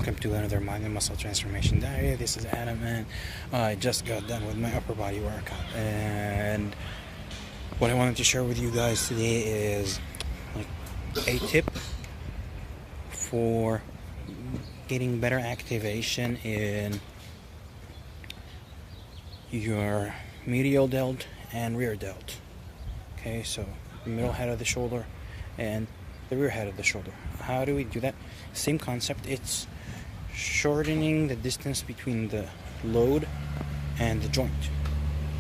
welcome to another Mind and Muscle Transformation Diary. This is Adam, and I just got done with my upper body workout. And what I wanted to share with you guys today is like a tip for getting better activation in your medial delt and rear delt. Okay, so the middle head of the shoulder and the rear head of the shoulder. How do we do that? Same concept. It's shortening the distance between the load and the joint.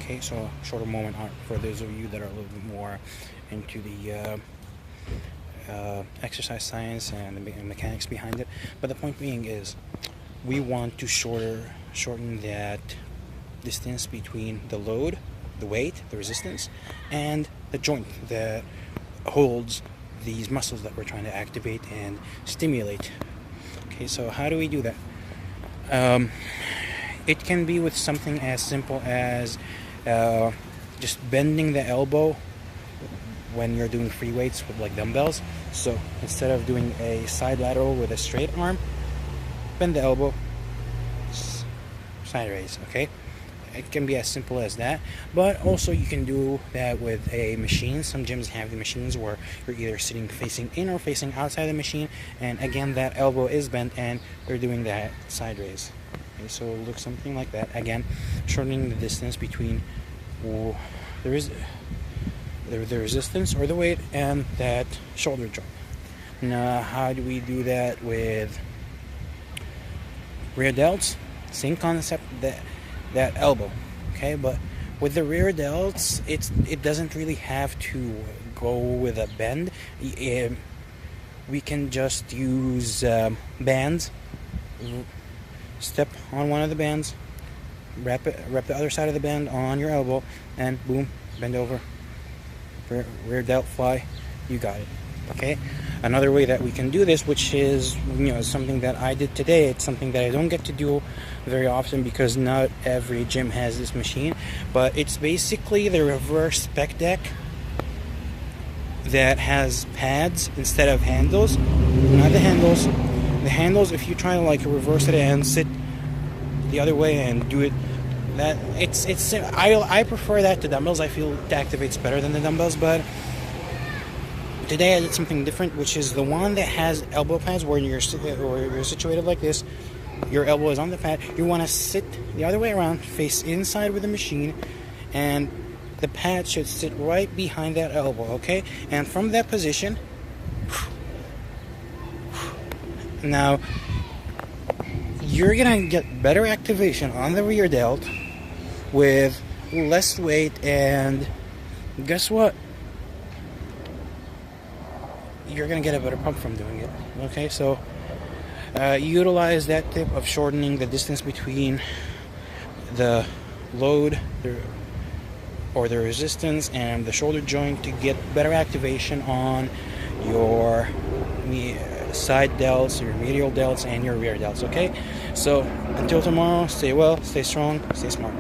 Okay, so shorter moment arm for those of you that are a little bit more into the exercise science and the mechanics behind it. But the point being is, we want to shorten that distance between the load, the weight, the resistance, and the joint that holds these muscles that we're trying to activate and stimulate. Okay, so how do we do that? It can be with something as simple as just bending the elbow when you're doing free weights with like dumbbells. So instead of doing a side lateral with a straight arm, bend the elbow, side raise. Okay, it can be as simple as that, but also you can do that with a machine. Some gyms have the machines where you're either sitting facing in or facing outside the machine, and again that elbow is bent and you're doing that side raise. Okay, so it looks something like that. Again, shortening the distance between the resistance or the weight and that shoulder joint. Now, how do we do that with rear delts? Same concept, that elbow. Okay, but with the rear delts, it doesn't really have to go with a bend. We can just use bands. Step on one of the bands, wrap the other side of the band on your elbow, and boom, bend over. Rear delt fly, you got it. Okay, another way that we can do this, which is something that I did today. It's something that I don't get to do very often because not every gym has this machine, but it's basically the reverse spec deck that has pads instead of handles. Not the handles. The handles, if you try to like reverse it and sit the other way and do it, I prefer that to dumbbells. I feel it activates better than the dumbbells, but today I did something different, which is the one that has elbow pads where you're situated like this. Your elbow is on the pad. You want to sit the other way around, face inside with the machine, and the pad should sit right behind that elbow, okay? And from that position, now you're gonna get better activation on the rear delt with less weight, and guess what? You're gonna get a better pump from doing it. Okay, so utilize that tip of shortening the distance between the load or the resistance and the shoulder joint to get better activation on your side delts, your medial delts, and your rear delts. Okay, so until tomorrow, stay well, stay strong, stay smart.